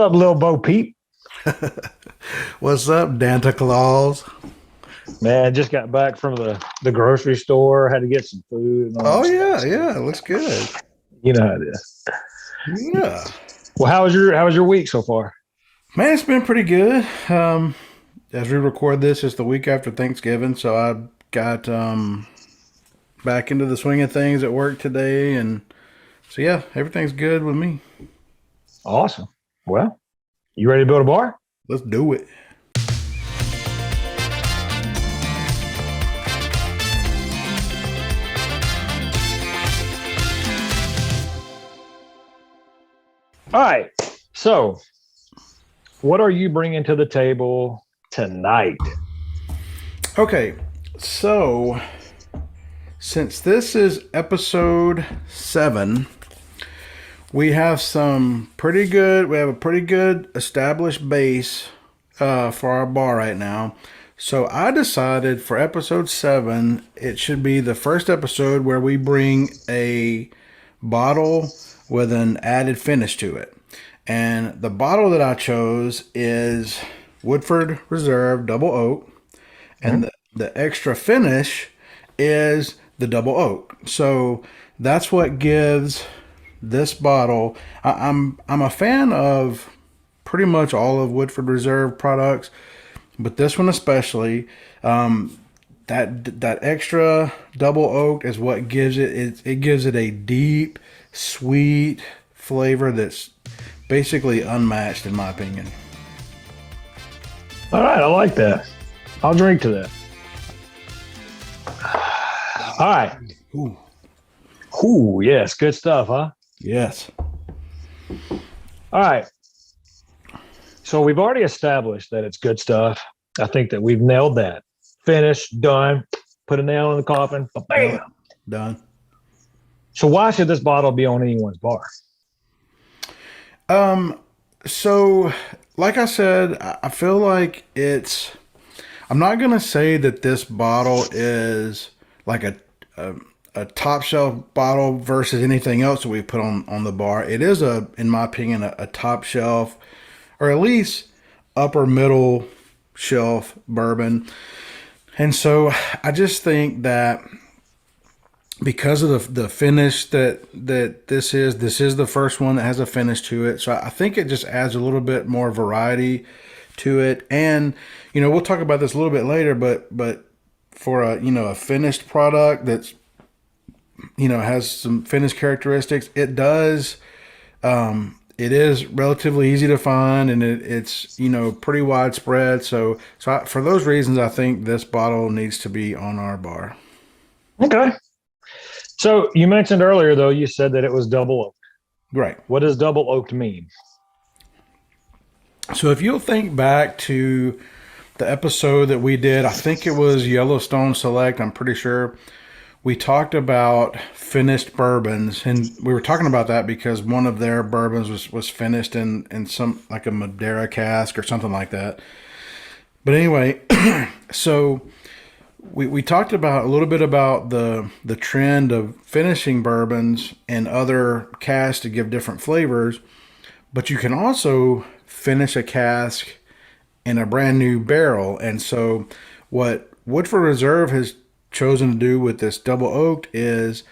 What's up, little Bo Peep? What's up, Santa Claus? Man, just got back from the grocery store. Had to get some food and all Oh that yeah, stuff. yeah, it looks good. You know how it is. Yeah, Well, how was your week so far? man, it's been pretty good. As we record this, it's the week after Thanksgiving, so I got back into the swing of things at work today, and so yeah, everything's good with me. Awesome. Well, you ready to build a bar? Let's do it. All right. So, what are you bringing to the table tonight? Okay, so since this is episode 7, we have some pretty good. We have a pretty good established base for our bar right now. So I decided for episode 7, it should be the first episode where we bring a bottle with an added finish to it. And the bottle that I chose is Woodford Reserve Double Oak, and the extra finish is the double oak. So that's what gives this bottle. I'm a fan of pretty much all of Woodford Reserve products, but this one especially. That extra double oak is what gives it gives it a deep, sweet flavor that's basically unmatched in my opinion. All right, I like that. I'll drink to that. All right. Ooh, Ooh, yes, good stuff, huh? yes. All right. So we've already established that it's good stuff. I think that we've nailed that. Finished, done, put a nail in the coffin, bam. Done. So why should this bottle be on anyone's bar? So like I said, I feel like I'm not gonna say that this bottle is like a top shelf bottle versus anything else that we put on the bar. It is in my opinion, a top shelf or at least upper middle shelf bourbon. And so I just think that because of the finish that this is the first one that has a finish to it. So I think it just adds a little bit more variety to it. And we'll talk about this a little bit later, but for a finished product that's has some finished characteristics, it is relatively easy to find, and it's pretty widespread. So for those reasons, I think this bottle needs to be on our bar. Okay. So you mentioned earlier, though, you said that it was double oaked. Right. What does double oaked mean? So if you'll think back to the episode that we did, I think it was Yellowstone Select, I'm pretty sure, we talked about finished bourbons, and we were talking about that because one of their bourbons was finished in some like a Madeira cask or something like that. But anyway, so we talked about a little bit about the trend of finishing bourbons and other casks to give different flavors, but you can also finish a cask in a brand new barrel. And so what Woodford Reserve has chosen to do with this double oaked is,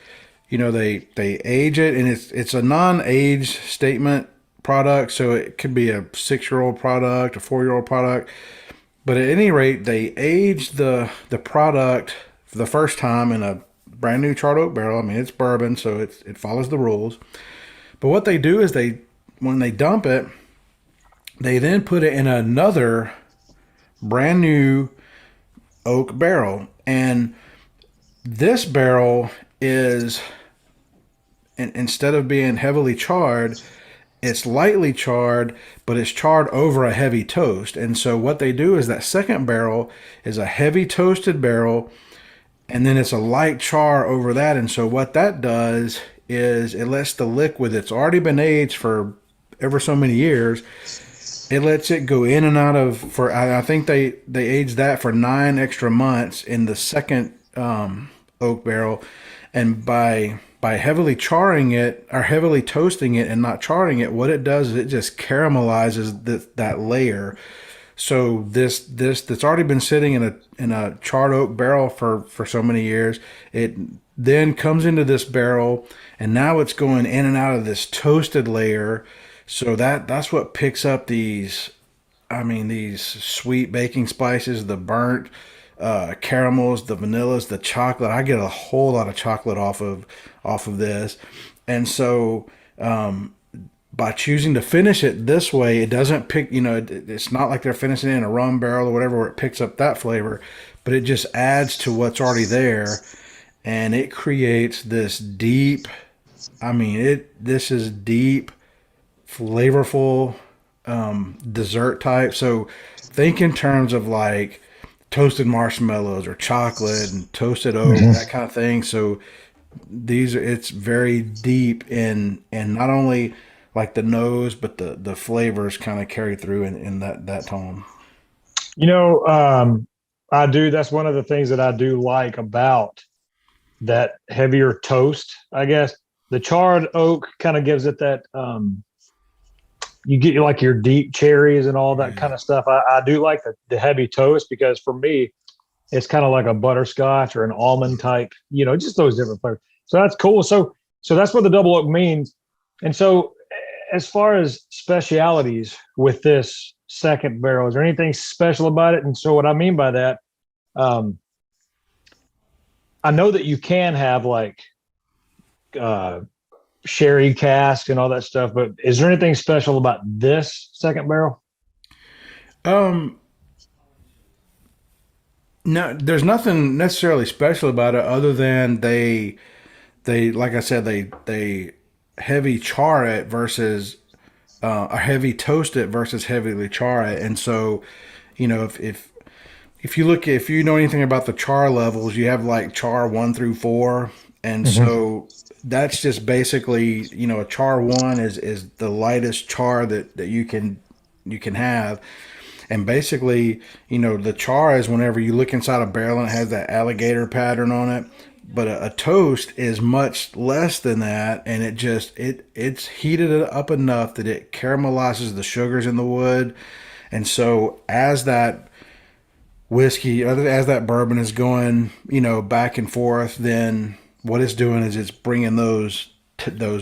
they age it, and it's a non-age statement product, so it could be a 6-year-old product, a 4-year-old product. But at any rate, they aged the product for the first time in a brand new charred oak barrel. I mean, it's bourbon, so it follows the rules. But what they do is when they dump it, they then put it in another brand new oak barrel. And this barrel is, instead of being heavily charred, it's lightly charred, but it's charred over a heavy toast. And so what they do is that second barrel is a heavy toasted barrel, and then it's a light char over that. And so what that does is it lets the liquid that's already been aged for ever so many years, it lets it go in and out of, I think they aged that for 9 extra months in the second oak barrel. And by by heavily charring it or heavily toasting it and not charring it, what it does is it just caramelizes that layer. So this that's already been sitting in a charred oak barrel for so many years, it then comes into this barrel, and now it's going in and out of this toasted layer. So that's what picks up these, I mean, these sweet baking spices, the burnt caramels, the vanillas, the chocolate. I get a whole lot of chocolate off of this, and so by choosing to finish it this way, it doesn't pick. It's not like they're finishing it in a rum barrel or whatever where it picks up that flavor, but it just adds to what's already there, and it creates this deep. I mean, this is deep, flavorful dessert type. So think in terms of like toasted marshmallows or chocolate and toasted oat, that kind of thing. So it's very deep in not only like the nose, but the flavors kind of carry through in that tone. That's one of the things that I do like about that heavier toast, I guess. The charred oak kind of gives it that, you get like your deep cherries and all that kind of stuff. I do like the heavy toast because for me, it's kind of like a butterscotch or an almond type, just those different flavors. So that's cool. So that's what the double oak means. And so as far as specialities with this second barrel, is there anything special about it? And so what I mean by that, I know that you can have like sherry cask and all that stuff, but is there anything special about this second barrel? No, there's nothing necessarily special about it other than they like I said, they heavy char it versus a heavy toast it versus heavily char it. And so, if you know anything about the char levels, you have like char 1 through 4. And so that's just basically, a char 1 is the lightest char that you can have. And basically, the char is whenever you look inside a barrel and it has that alligator pattern on it. But a toast is much less than that, and it's heated up enough that it caramelizes the sugars in the wood. And so as that whiskey, as that bourbon is going, back and forth, then what it's doing is it's bringing those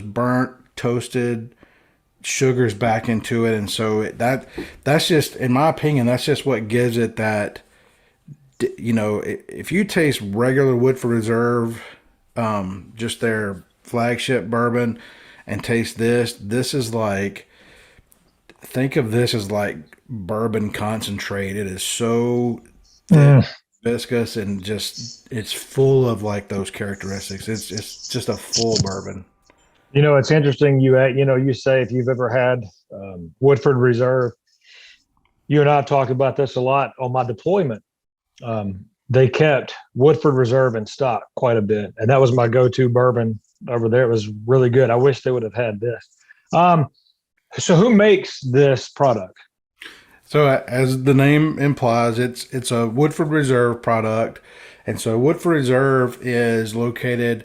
burnt, toasted sugars back into it. And so that's just, in my opinion, that's just what gives it that. If you taste regular Woodford Reserve, just their flagship bourbon, and taste this is like, think of this as like bourbon concentrate. It is so thick, viscous, and just it's full of like those characteristics. It's just a full bourbon. It's interesting. You say if you've ever had Woodford Reserve, you and I talked about this a lot on my deployment. They kept Woodford Reserve in stock quite a bit, and that was my go-to bourbon over there. It was really good. I wish they would have had this. So who makes this product? So as the name implies, it's a Woodford Reserve product. And so Woodford Reserve is located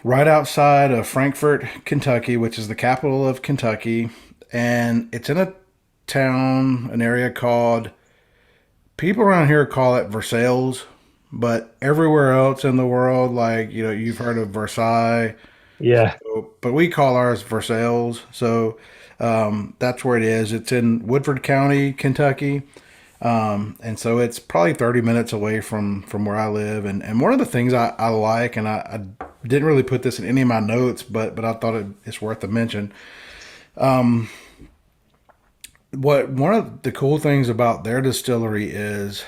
right outside of Frankfort, Kentucky, which is the capital of Kentucky. And it's in an area called, people around here call it Versailles, but everywhere else in the world, like, you've heard of Versailles. Yeah. But we call ours Versailles. So that's where it is. It's in Woodford County, Kentucky. And so it's probably 30 minutes away from where I live. And one of the things I like, and I didn't really put this in any of my notes, but I thought it's worth a mention. One of the cool things about their distillery is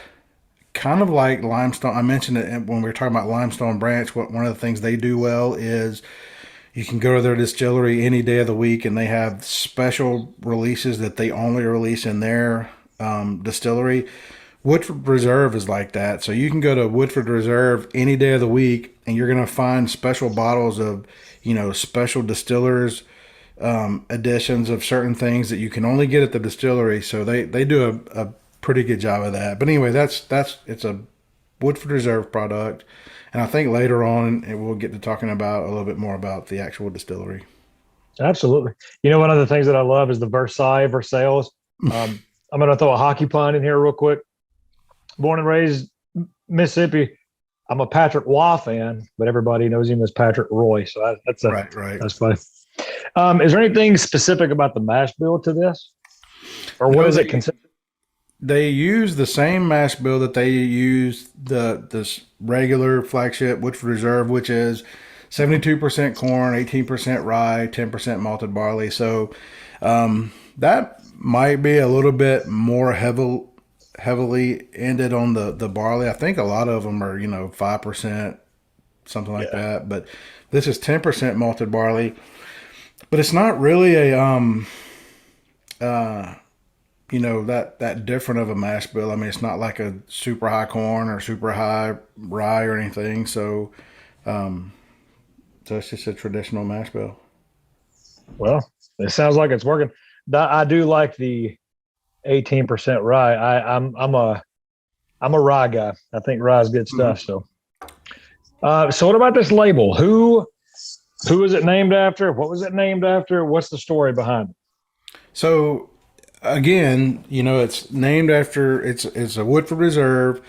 kind of like Limestone. I mentioned it when we were talking about Limestone Branch. One of the things they do well is you can go to their distillery any day of the week, and they have special releases that they only release in their distillery. Woodford Reserve is like that. So you can go to Woodford Reserve any day of the week, and you're going to find special bottles of, special distillers editions of certain things that you can only get at the distillery. So they do a pretty good job of that. But anyway, it's a Woodford Reserve product. And I think later on we'll get to talking about a little bit more about the actual distillery. Absolutely. You know, one of the things that I love is the Versailles. I'm going to throw a hockey pun in here real quick. Born and raised Mississippi. I'm a Patrick Waugh fan, but everybody knows him as Patrick Roy. So Right. that's funny. Is there anything specific about the mash bill to this, or what No, is it considered? they use the same mash bill that they use this regular flagship Woodford Reserve, which is 72% corn, 18% rye, 10% malted barley. So that might be a little bit more heavily ended on the barley. I think a lot of them are 5%, something like that. But this is 10% malted barley. But it's not really a that different of a mash bill. I mean, it's not like a super high corn or super high rye or anything. So it's just a traditional mash bill. Well, it sounds like it's working. I do like the 18% rye. I'm a rye guy. I think rye is good stuff. So what about this label? Who is it named after? What was it named after? What's the story behind it? So again, it's named after it's a Woodford Reserve,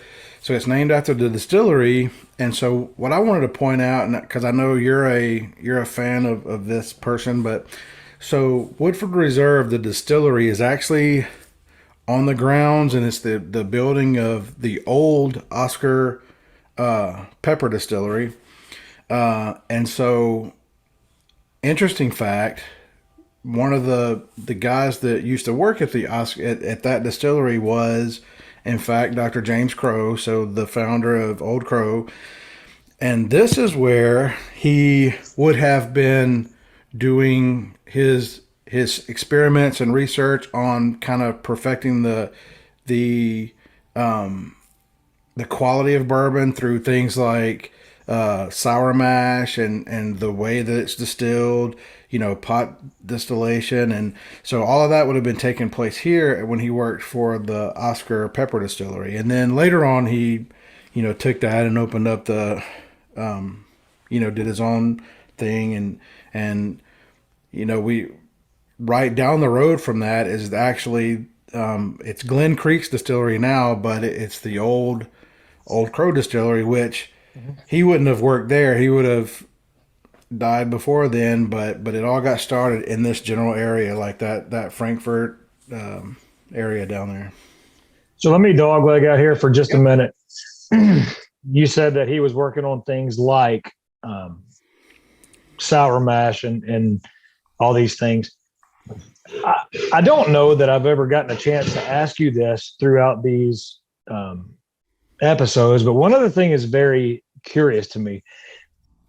so it's named after the distillery. And so what I wanted to point out, and because I know you're a fan of this person, but so Woodford Reserve, the distillery, is actually on the grounds, and it's the building of the old Oscar Pepper Distillery. And so, interesting fact, one of the guys that used to work at the at that distillery was, in fact, Dr. James Crow, so the founder of Old Crow. And this is where he would have been doing his experiments and research on kind of perfecting the quality of bourbon through things like sour mash and the way that it's distilled, pot distillation. And so all of that would have been taking place here when he worked for the Oscar Pepper Distillery. And then later on, he, took that and opened up did his own thing. And we right down the road from that is actually, it's Glen Creek's distillery now, but it's the old Crow Distillery, which he wouldn't have worked there. He would have died before then, but it all got started in this general area, like that Frankfurt area down there. So let me dogleg out here for just a minute. You said that he was working on things like sour mash and all these things. I don't know that I've ever gotten a chance to ask you this throughout these episodes, but one other thing is very curious to me.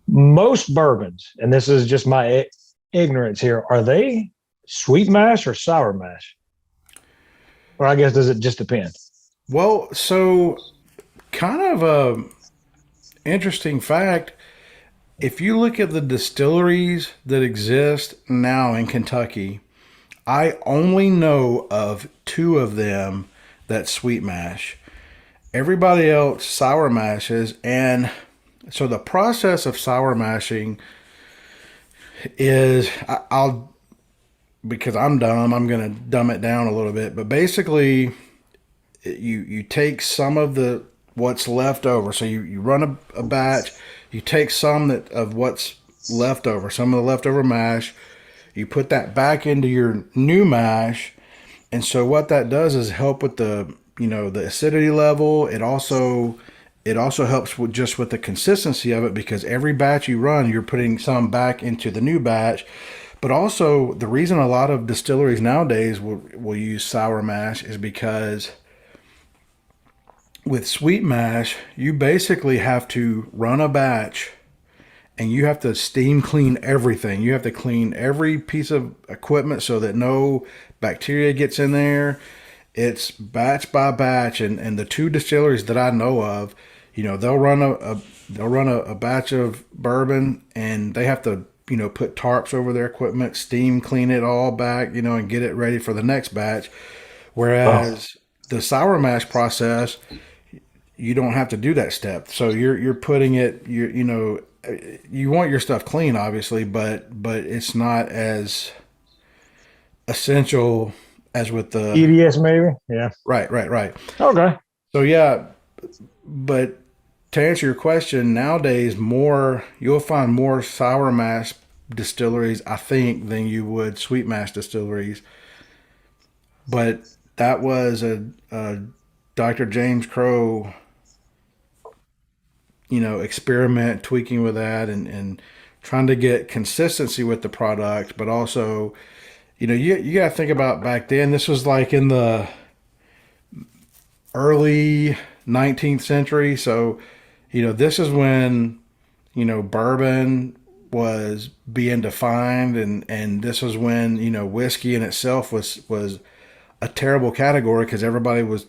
Most bourbons, and this is just my ignorance here, are they sweet mash or sour mash? Or I guess, does it just depend? Well, so kind of a interesting fact. If you look at the distilleries that exist now in Kentucky, I only know of 2 of them that sweet mash. Everybody else sour mashes. And so the process of sour mashing is, I'll, because I'm dumb, I'm going to dumb it down a little bit. But basically, you take some of what's left over. So you run a batch, you take some of what's left over, some of the leftover mash, you put that back into your new mash. And so what that does is help with the acidity level. It also helps with the consistency of it, because every batch you run, you're putting some back into the new batch. But also, the reason a lot of distilleries nowadays will use sour mash is because with sweet mash, you basically have to run a batch and you have to steam clean everything. You have to clean every piece of equipment so that no bacteria gets in there. It's batch by batch, and the 2 distilleries that I know of, they'll run a batch of bourbon, and they have to put tarps over their equipment, steam clean it all back, and get it ready for the next batch. Whereas the sour mash process, you don't have to do that step. So you're putting it, you want your stuff clean, obviously, but it's not as essential as with the EDS maybe. Yeah. right. Okay. So yeah, but to answer your question, nowadays you'll find more sour mash distilleries, I think, than you would sweet mash distilleries. But that was a Dr. James Crow, experiment, tweaking with that, and trying to get consistency with the product, but also, you got to think about back then. This was like in the early 19th century. So, this is when, bourbon was being defined, and this was when, whiskey in itself was a terrible category because everybody was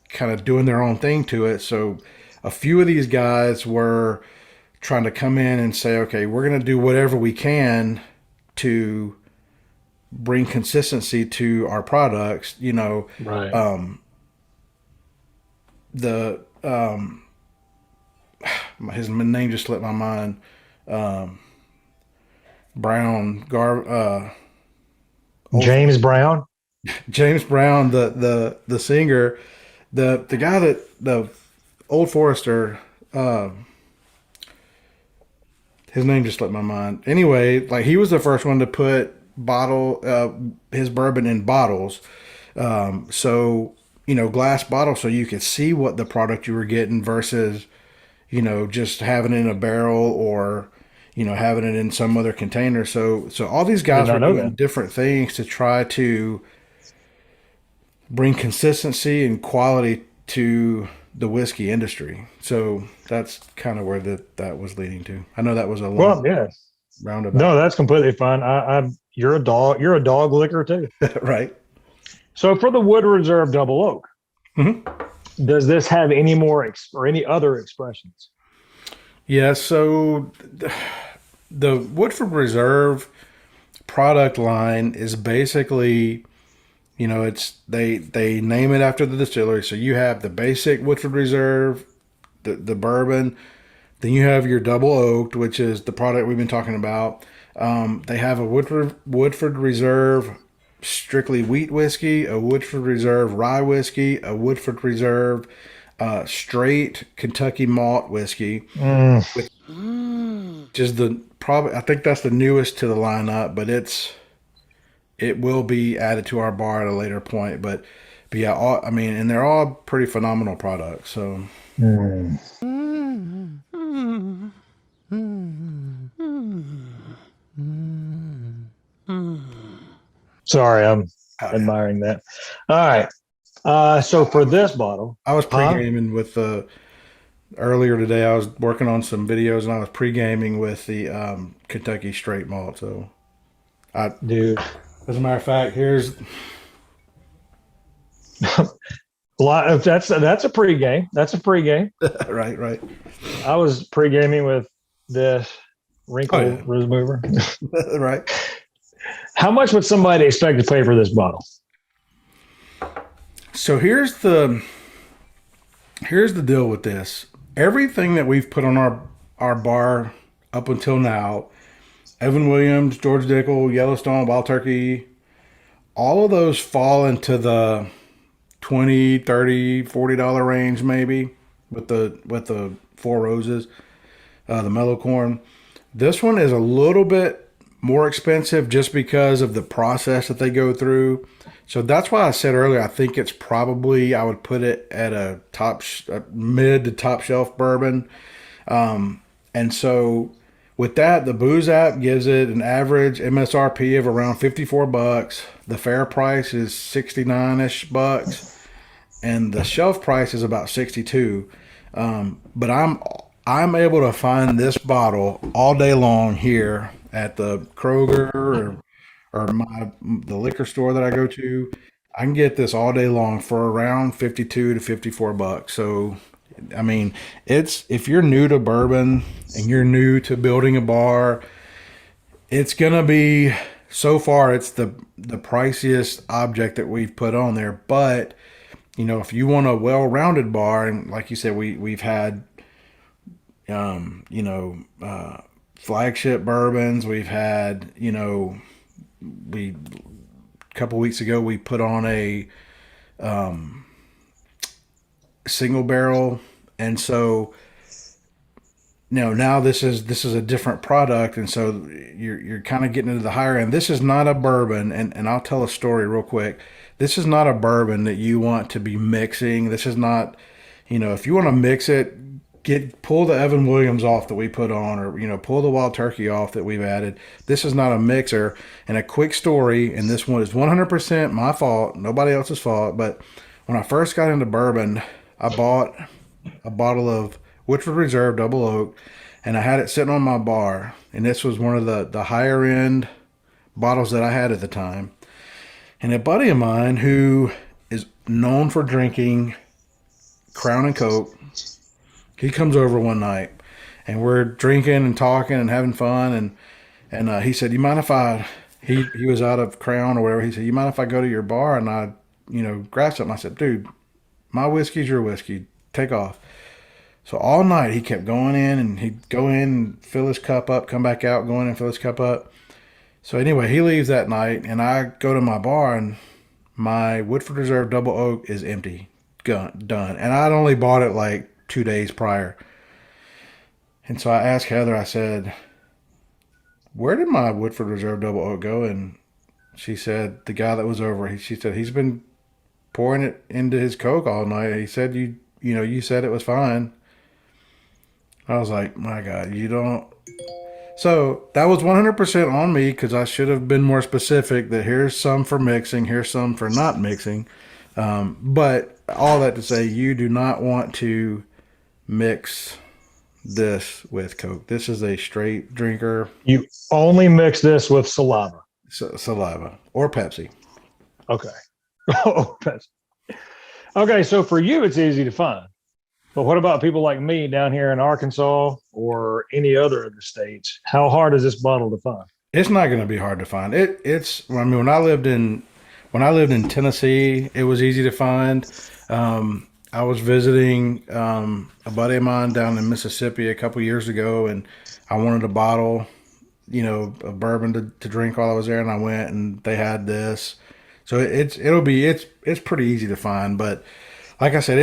kind of doing their own thing to it. So a few of these guys were trying to come in and say, okay, we're going to do whatever we can to bring consistency to our products. Right. The his name just slipped my mind. James Brown. James Brown, the singer, the guy that the Old Forester, his name just slipped my mind. Anyway, like he was the first one to put his bourbon in bottles, so glass bottles, so you could see what the product you were getting versus just having it in a barrel or having it in some other container. So all these guys were doing different things to try to bring consistency and quality to the whiskey industry. So that's kind of where that was leading to. I know that was a long roundabout. No, that's completely fine. You're a dog liquor too. Right. So for the Wood Reserve Double Oak, does this have any more or any other expressions? Yeah. So the Woodford Reserve product line is basically, it's they name it after the distillery. So you have the basic Woodford Reserve, the bourbon, then you have your double oaked, which is the product we've been talking about. They have a Woodford Reserve strictly wheat whiskey, a Woodford Reserve rye whiskey, a Woodford Reserve straight Kentucky malt whiskey, which is I think that's the newest to the lineup, but it will be added to our bar at a later point. But yeah, and they're all pretty phenomenal products. So. Sorry, I'm admiring that. All right. So for this bottle, I was pre-gaming with earlier today. I was working on some videos and I was pre-gaming with the Kentucky straight malt. So, dude, as a matter of fact, here's that's a pregame. That's a pregame. right. I was pre-gaming with this wrinkle remover. Right. How much would somebody expect to pay for this bottle? So here's the deal with this. Everything that we've put on our bar up until now, Evan Williams, George Dickel, Yellowstone, Wild Turkey, all of those fall into the $20, $30, $40 range maybe with the Four Roses, the mellow corn. This one is a little bit more expensive just because of the process that they go through. So that's why I said earlier, I think it's probably, I would put it at a mid to top shelf bourbon. And so with that, the Booze app gives it an average MSRP of around $54. The fair price is 69-ish bucks, and the shelf price is about 62. But I'm able to find this bottle all day long here at the Kroger or the liquor store that I go to. I can get this all day long for around 52 to 54 bucks. So, I mean, if you're new to bourbon and you're new to building a bar, it's going to be, so far, it's the priciest object that we've put on there. But if you want a well-rounded bar, and like you said, we've had, you know, flagship bourbons. We've had, we a couple weeks ago we put on a single barrel, and so now this is a different product, and so you're kind of getting into the higher end. This is not a bourbon, and I'll tell a story real quick. This is not a bourbon that you want to be mixing. This is not, if you want to mix it, pull the Evan Williams off that we put on, or pull the Wild Turkey off that we've added. This is not a mixer. And a quick story, and this one is 100% my fault, nobody else's fault. But when I first got into bourbon, I bought a bottle of Woodford Reserve Double Oak, and I had it sitting on my bar. And this was one of the higher end bottles that I had at the time. And a buddy of mine who is known for drinking Crown and Coke, he comes over one night, and we're drinking and talking and having fun, and he said, "You mind if I?" He was out of Crown or whatever. He said, "You mind if I go to your bar and I, grab something?" I said, "Dude, my whiskey's your whiskey. Take off." So all night he kept going in, and he'd go in and fill his cup up, come back out, go in and fill his cup up. So anyway, he leaves that night, and I go to my bar, and my Woodford Reserve Double Oak is empty, done. And I'd only bought it like 2 days prior. And so I asked Heather, I said, "Where did my Woodford Reserve Double Oak go?" And she said, the guy that was over, she said, "He's been pouring it into his Coke all night. He said, you said it was fine." I was like, my God, you don't. So that was 100% on me, because I should have been more specific that here's some for mixing, here's some for not mixing. But all that to say, you do not want to mix this with Coke. This is a straight drinker. You only mix this with saliva. Saliva or Pepsi. Okay. Oh, Pepsi. Okay, so for you, it's easy to find. But what about people like me down here in Arkansas or any other of the states? How hard is this bottle to find? It's not going to be hard to find. When I lived in Tennessee, it was easy to find. I was visiting a buddy of mine down in Mississippi a couple years ago, and I wanted a bottle, of bourbon to drink while I was there, and I went, and they had this. So it's pretty easy to find. But like I said,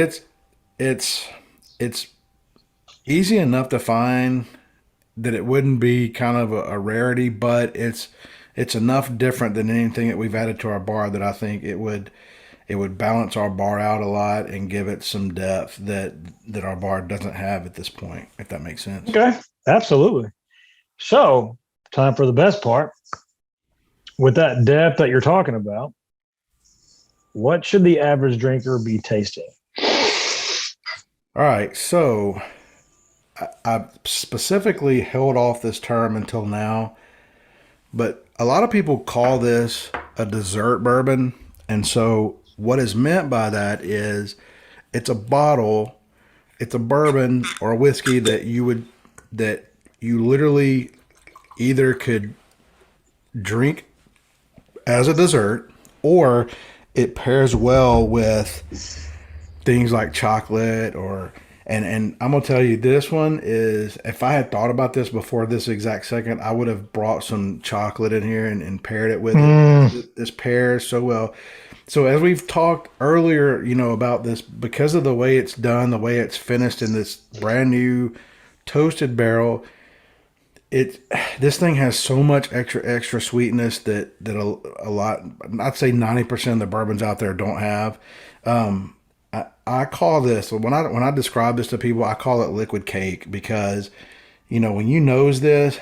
it's easy enough to find that it wouldn't be kind of a rarity, but it's enough different than anything that we've added to our bar that I think it would balance our bar out a lot and give it some depth that our bar doesn't have at this point, if that makes sense. Okay, absolutely. So, time for the best part. With that depth that you're talking about, what should the average drinker be tasting? All right, so I specifically held off this term until now, but a lot of people call this a dessert bourbon. And so what is meant by that is it's a bourbon or a whiskey that you literally either could drink as a dessert, or it pairs well with things like chocolate and I'm gonna tell you, this one is, if I had thought about this before this exact second, I would have brought some chocolate in here and paired it with it. This pairs so well. So as we've talked earlier, about this, because of the way it's done, the way it's finished in this brand new toasted barrel, this thing has so much extra sweetness that a lot, I'd say 90% of the bourbons out there don't have. I call this, when I describe this to people, I call it liquid cake, because when you nose this,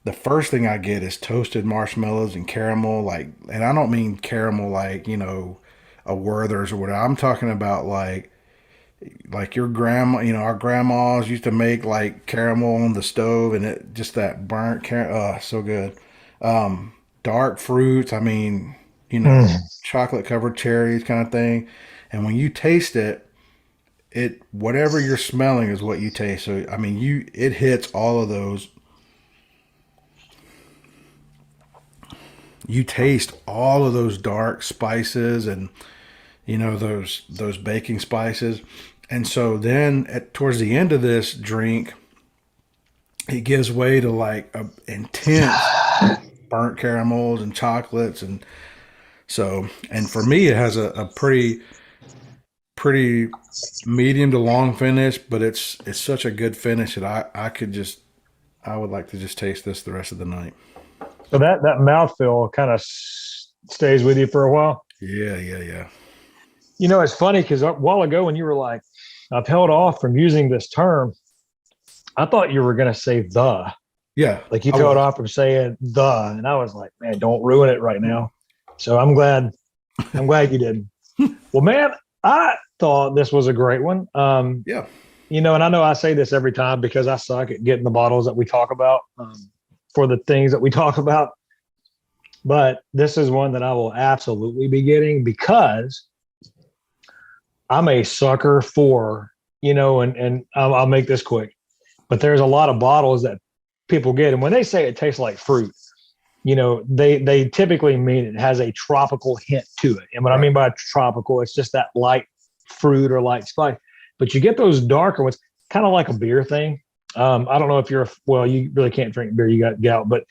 the first thing I get is toasted marshmallows and caramel, and I don't mean caramel like a Werther's or whatever. I'm talking about like your grandma, our grandmas used to make like caramel on the stove, and it just that burnt caramel, so good. Dark fruits, chocolate covered cherries kind of thing. And when you taste it, whatever you're smelling is what you taste. So it hits all of those. You taste all of those dark spices and those baking spices. And so then towards the end of this drink, it gives way to like a intense burnt caramels and chocolates. And for me, it has a pretty medium to long finish, but it's such a good finish that I would like to just taste this the rest of the night. So that mouthfeel kind of stays with you for a while. Yeah. It's funny because a while ago when you were like, I've held off from using this term, I thought you were going to say the. Yeah. Like you held off from saying the, and I was like, man, don't ruin it right now. So I'm glad you didn't. Well, man, I thought this was a great one. Yeah. And I know I say this every time because I suck at getting the bottles that we talk about for the things that we talk about. But this is one that I will absolutely be getting because I'm a sucker for, and I'll make this quick, but there's a lot of bottles that people get. And when they say it tastes like fruit, they typically mean it has a tropical hint to it. And what I mean by tropical, it's just that light fruit or light spice. But you get those darker ones, kind of like a beer thing. I don't know if you really can't drink beer, you got gout, but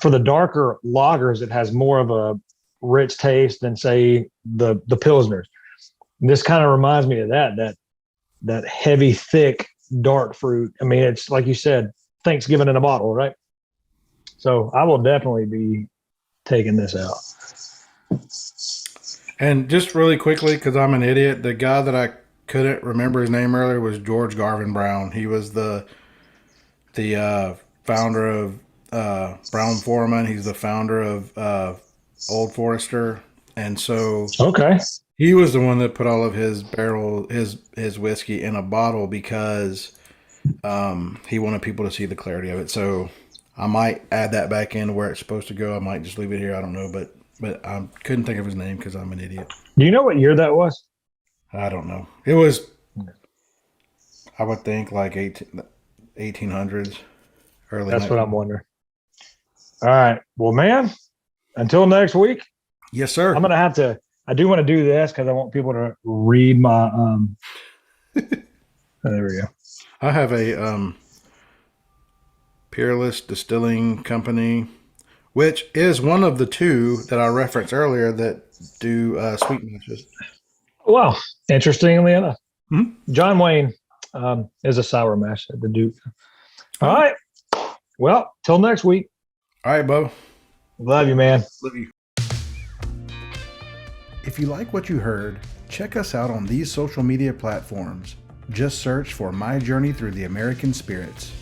for the darker lagers, it has more of a rich taste than say the Pilsners. And this kind of reminds me of that heavy, thick, dark fruit. I mean, it's like you said, Thanksgiving in a bottle, right? So I will definitely be taking this out. And just really quickly, because I'm an idiot, the guy that I couldn't remember his name earlier was George Garvin Brown. He was the founder of Brown-Forman. He's the founder of Old Forester, and so he was the one that put all of his his whiskey in a bottle because he wanted people to see the clarity of it. So I might add that back in where it's supposed to go. I might just leave it here. I don't know, but I couldn't think of his name because I'm an idiot. Do you know what year that was? I don't know. It was, I would think, like 1800s, early. That's what I'm wondering. All right. Well, man, until next week. Yes, sir. I'm going to have to, I do want to do this because I want people to read my, there we go. I have a Peerless Distilling Company, which is one of the two that I referenced earlier that do sweet mashes. Well, interestingly enough, Mm-hmm. John Wayne is a sour mash at the Duke. All right. Well, till next week. All right, Bo. Love you, man. Love you. If you like what you heard, check us out on these social media platforms. Just search for My Journey Through the American Spirits.